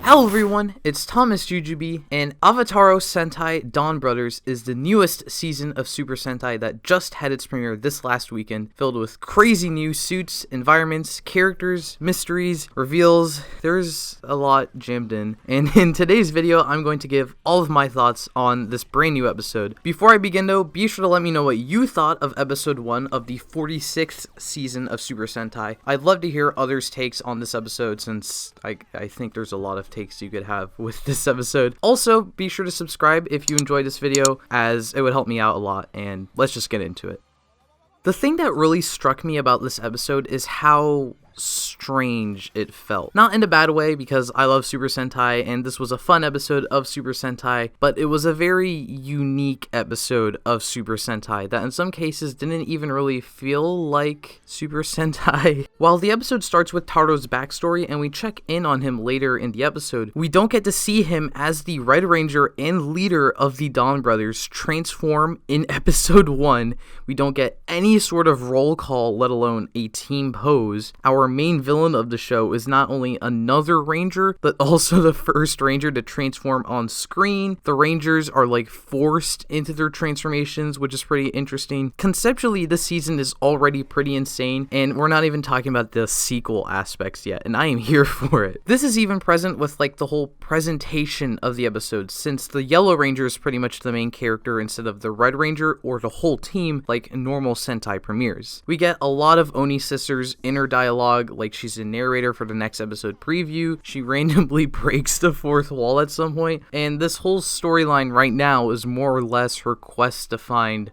Hello everyone, it's thomasjujube, and Avataro Sentai Donbrothers is the newest season of Super Sentai that just had its premiere this last weekend, filled with crazy new suits, environments, characters, mysteries, reveals. There's a lot jammed in, and in today's video I'm going to give all of my thoughts on this brand new episode. Before I begin though, be sure to let me know what you thought of episode 1 of the 46th season of Super Sentai. I'd love to hear others' takes on this episode, since I think there's a lot of takes you could have with this episode. Also, be sure to subscribe if you enjoyed this video, as it would help me out a lot, and let's just get into it. The thing that really struck me about this episode is how strange it felt. Not in a bad way, because I love Super Sentai and this was a fun episode of Super Sentai, but it was a very unique episode of Super Sentai that in some cases didn't even really feel like Super Sentai. While the episode starts with Taro's backstory and we check in on him later in the episode, we don't get to see him as the Red Ranger and leader of the Donbrothers transform in episode 1. We don't get any sort of roll call, let alone a team pose. Our main villain of the show is not only another ranger, but also the first ranger to transform on screen. The rangers are like forced into their transformations, which is pretty interesting. Conceptually, this season is already pretty insane, and we're not even talking about the sequel aspects yet, and I am here for it. This is even present with like the whole presentation of the episode, since the Yellow Ranger is pretty much the main character instead of the Red Ranger or the whole team like normal Sentai premieres. We get a lot of Oni sister's inner dialogue, like she's a narrator for the next episode preview. She randomly breaks the fourth wall at some point, and this whole storyline right now is more or less her quest to find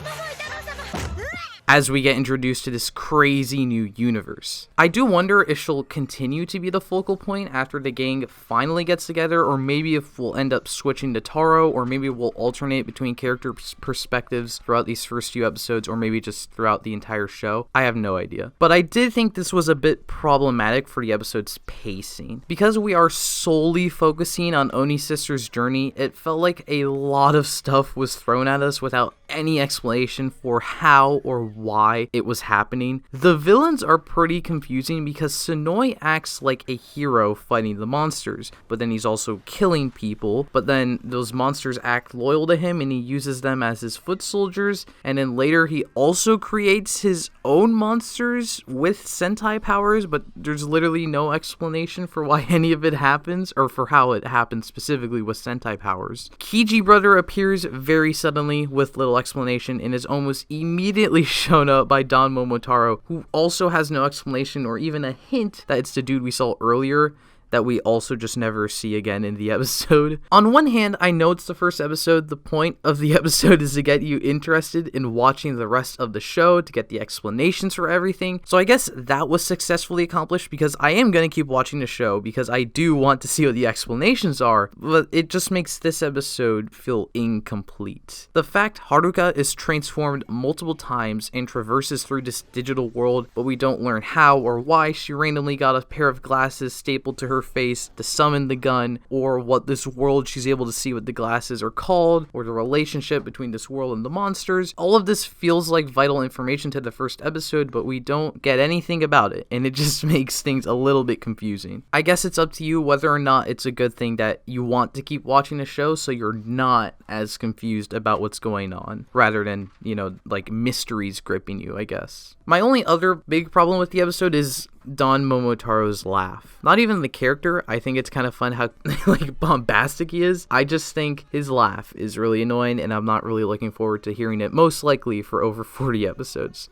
as we get introduced to this crazy new universe. I do wonder if she'll continue to be the focal point after the gang finally gets together, or maybe if we'll end up switching to Taro, or maybe we'll alternate between character perspectives throughout these first few episodes, or maybe just throughout the entire show. I have no idea. But I did think this was a bit problematic for the episode's pacing. Because we are solely focusing on Oni sister's journey, it felt like a lot of stuff was thrown at us without any explanation for how or why it was happening. The villains are pretty confusing because Sonoi acts like a hero fighting the monsters, but then he's also killing people, but then those monsters act loyal to him and he uses them as his foot soldiers, and then later he also creates his own monsters with Sentai powers, but there's literally no explanation for why any of it happens, or for how it happens specifically with Sentai powers. Kiji brother appears very suddenly with little explanation and is almost immediately shown up by Don Momotaro, who also has no explanation or even a hint that it's the dude we saw earlier that we also just never see again in the episode. On one hand, I know it's the first episode. The point of the episode is to get you interested in watching the rest of the show, to get the explanations for everything. So I guess that was successfully accomplished, because I am going to keep watching the show because I do want to see what the explanations are, but it just makes this episode feel incomplete. The fact Haruka is transformed multiple times and traverses through this digital world, but we don't learn how or why she randomly got a pair of glasses stapled to her face to summon the gun, or what this world she's able to see with the glasses are called, or the relationship between this world and the monsters. All of this feels like vital information to the first episode, but we don't get anything about it, and it just makes things a little bit confusing. I guess it's up to you whether or not it's a good thing that you want to keep watching the show so you're not as confused about what's going on, rather than, you know, like mysteries gripping you, I guess. My only other big problem with the episode is Don Momotaro's laugh. Not even the character. I think it's kind of fun how like bombastic he is. I just think his laugh is really annoying, and I'm not really looking forward to hearing it, most likely for over 40 episodes.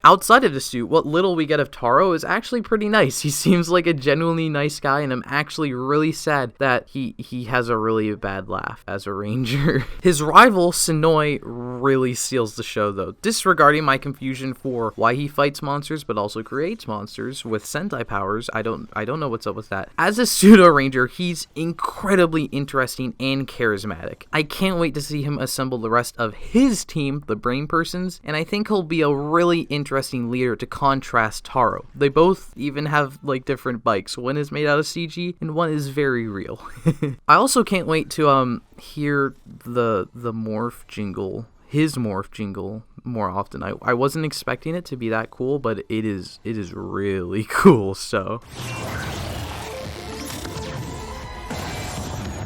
Outside of the suit, what little we get of Taro is actually pretty nice. He seems like a genuinely nice guy, and I'm actually really sad that he has a really bad laugh as a ranger. His rival, Sonoi, really steals the show though. Disregarding my confusion for why he fights monsters but also creates monsters with Sentai powers, I don't know what's up with that. As a pseudo ranger, he's incredibly interesting and charismatic. I can't wait to see him assemble the rest of his team, the Brain Persons, and I think he'll be a really interesting leader to contrast Taro. They both even have like different bikes. One is made out of CG and one is very real. I also can't wait to hear the morph jingle. His morph jingle, more often. I wasn't expecting it to be that cool, but it is really cool. So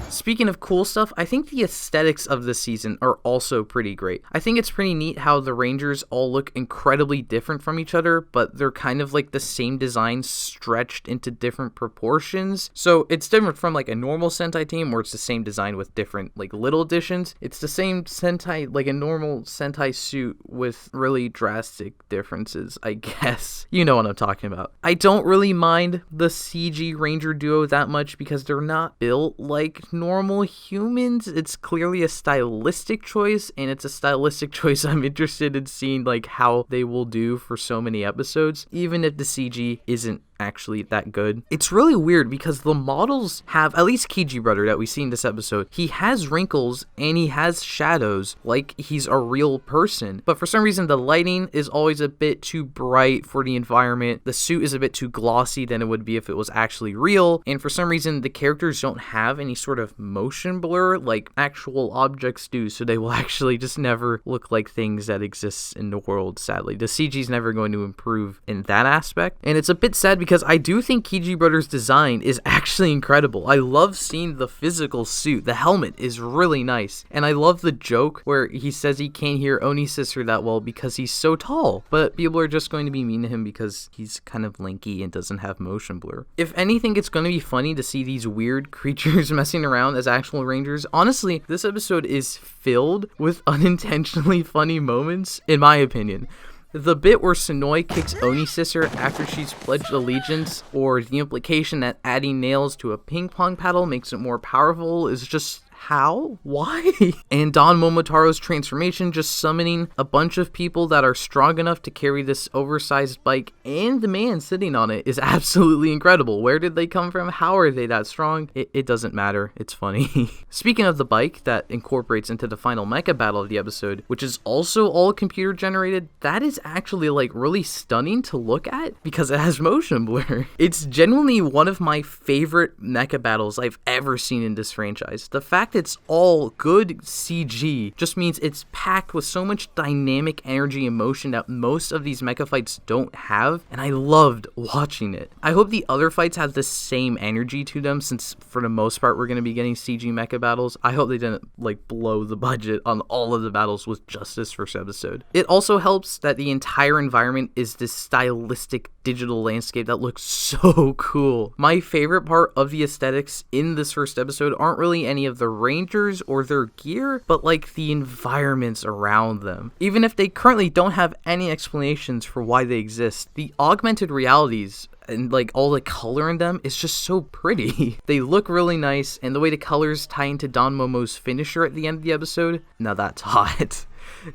speaking of cool stuff, I think the aesthetics of this season are also pretty great. I think it's pretty neat how the Rangers all look incredibly different from each other, but they're kind of like the same design stretched into different proportions. So it's different from like a normal Sentai team where it's the same design with different like little additions. It's the same Sentai, like a normal Sentai suit with really drastic differences, I guess. You know what I'm talking about. I don't really mind the CG Ranger duo that much because they're not built like normal humans. It's clearly a stylistic choice, and it's a stylistic choice I'm interested in seeing like how they will do for so many episodes, even if the CG isn't actually that good. It's really weird because the models have, at least Kiji brother that we see in this episode, he has wrinkles and he has shadows like he's a real person, but for some reason the lighting is always a bit too bright for the environment. The suit is a bit too glossy than it would be if it was actually real, and for some reason the characters don't have any sort of motion blur like actual objects do, so they will actually just never look like things that exist in the world. Sadly, the CG is never going to improve in that aspect, and it's a bit sad because I do think Kiji Brothers' design is actually incredible. I love seeing the physical suit. The helmet is really nice, and I love the joke where he says he can't hear Oni's sister that well because he's so tall, but people are just going to be mean to him because he's kind of lanky and doesn't have motion blur. If anything, it's going to be funny to see these weird creatures messing around as actual Rangers. Honestly, this episode is filled with unintentionally funny moments, in my opinion. The bit where Sonoi kicks Oni's sister after she's pledged allegiance, or the implication that adding nails to a ping pong paddle makes it more powerful, is just how? Why? And Don Momotaro's transformation, just summoning a bunch of people that are strong enough to carry this oversized bike and the man sitting on it, is absolutely incredible. Where did they come from? How are they that strong? It doesn't matter. It's funny. Speaking of the bike that incorporates into the final mecha battle of the episode, which is also all computer generated, that is actually like really stunning to look at because it has motion blur. It's genuinely one of my favorite mecha battles I've ever seen in this franchise. The fact it's all good CG just means it's packed with so much dynamic energy and motion that most of these mecha fights don't have, and I loved watching it. I hope the other fights have the same energy to them, since for the most part we're going to be getting CG mecha battles. I hope they didn't like blow the budget on all of the battles with just this first episode. It also helps that the entire environment is this stylistic digital landscape that looks so cool. My favorite part of the aesthetics in this first episode aren't really any of the Rangers or their gear, but like the environments around them. Even if they currently don't have any explanations for why they exist, the augmented realities and like all the color in them is just so pretty. They look really nice, and the way the colors tie into Don Momo's finisher at the end of the episode, now that's hot.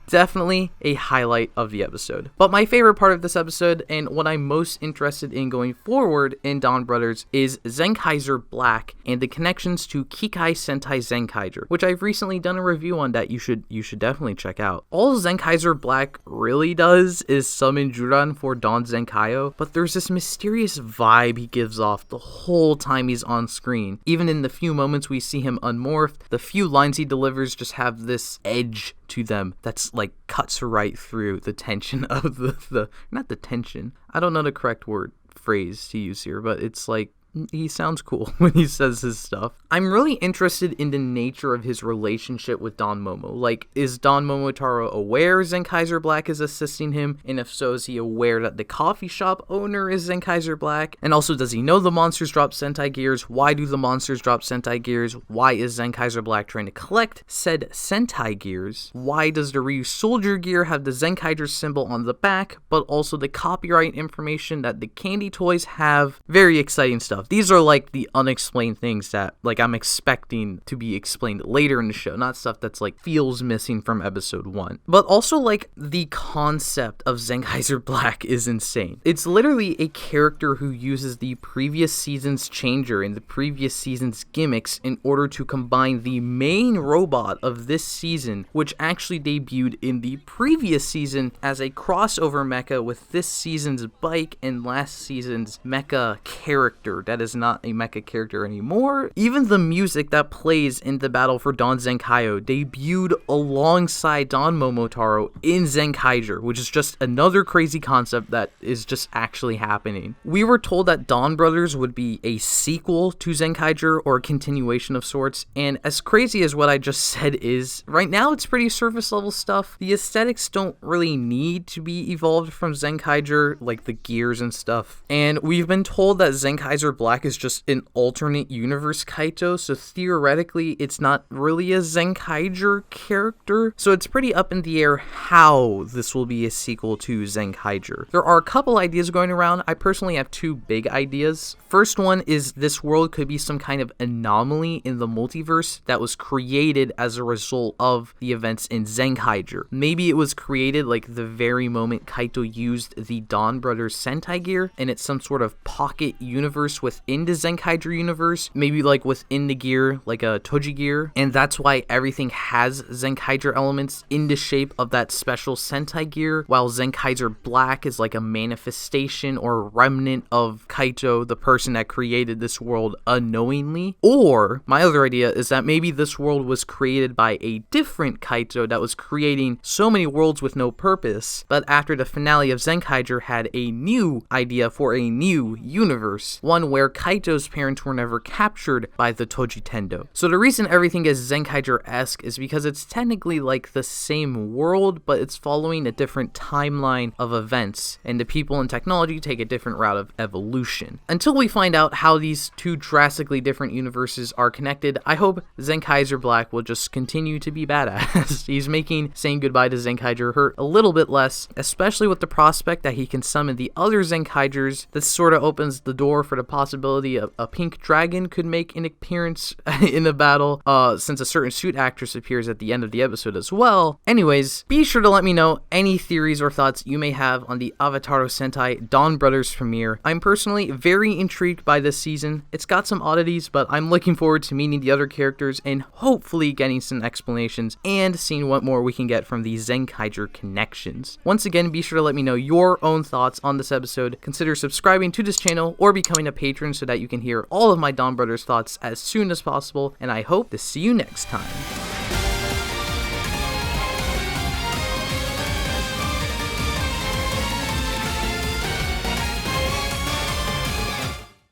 Definitely a highlight of the episode. But my favorite part of this episode, and what I'm most interested in going forward in Donbrothers, is Zenkaiger Black and the connections to Kikai Sentai Zenkaiger, which I've recently done a review on that you should definitely check out. All Zenkaiger Black really does is summon Juran for Don Zenkaio, but there's this mysterious vibe he gives off the whole time he's on screen. Even in the few moments we see him unmorphed, the few lines he delivers just have this edge to them that's like cuts right through the tension of the not the tension, I don't know the correct phrase to use here, but it's like he sounds cool when he says his stuff. I'm really interested in the nature of his relationship with Don Momo. Like, is Don Momotaro aware Zenkaiger Black is assisting him? And if so, is he aware that the coffee shop owner is Zenkaiger Black? And also, does he know the monsters drop Sentai gears? Why do the monsters drop Sentai gears? Why is Zenkaiger Black trying to collect said Sentai gears? Why does the Ryu Soldier gear have the Zenkaiger symbol on the back, but also the copyright information that the candy toys have? Very exciting stuff. These are like the unexplained things that like I'm expecting to be explained later in the show, not stuff that's like feels missing from episode 1. But also like the concept of Zenkaiger Black is insane. It's literally a character who uses the previous season's changer and the previous season's gimmicks in order to combine the main robot of this season, which actually debuted in the previous season as a crossover mecha with this season's bike and last season's mecha character that that is not a mecha character anymore. Even the music that plays in the battle for Don Zenkaiger debuted alongside Don Momotaro in Zenkaiger, which is just another crazy concept that is just actually happening. We were told that Donbrothers would be a sequel to Zenkaiger or a continuation of sorts, and as crazy as what I just said is, right now it's pretty surface level stuff. The aesthetics don't really need to be evolved from Zenkaiger, like the gears and stuff. And we've been told that Zenkaiger Black is just an alternate universe Kaito, so theoretically it's not really a Zenkaiger character. So it's pretty up in the air how this will be a sequel to Zenkaiger. There are a couple ideas going around. I personally have two big ideas. First one is this world could be some kind of anomaly in the multiverse that was created as a result of the events in Zenkaiger. Maybe it was created like the very moment Kaito used the Donbrothers Sentai gear, and it's some sort of pocket universe within the Zenkaiger universe, maybe like within the gear, like a Toji gear, and that's why everything has Zenkaiger elements in the shape of that special Sentai gear, while Zenkaiger Black is like a manifestation or remnant of Kaito, the person that created this world unknowingly. Or my other idea is that maybe this world was created by a different Kaito that was creating so many worlds with no purpose, but after the finale of Zenkaiger had a new idea for a new universe, one where Kaito's parents were never captured by the Toji Tendo. So the reason everything is Zenkaiger-esque is because it's technically like the same world, but it's following a different timeline of events, and the people and technology take a different route of evolution. Until we find out how these two drastically different universes are connected, I hope Zenkaiger Black will just continue to be badass. He's making saying goodbye to Zenkaiger hurt a little bit less, especially with the prospect that he can summon the other Zenkaigers. This sort of opens the door for the possibility of a pink dragon could make an appearance in the battle, since a certain suit actress appears at the end of the episode as well. Anyways, be sure to let me know any theories or thoughts you may have on the Avataro Sentai Donbrothers premiere. I'm personally very intrigued by this season. It's got some oddities, but I'm looking forward to meeting the other characters and hopefully getting some explanations and seeing what more we can get from the Zenkaiger connections. Once again, be sure to let me know your own thoughts on this episode. Consider subscribing to this channel or becoming a patron so that you can hear all of my Donbrothers thoughts as soon as possible, and I hope to see you next time.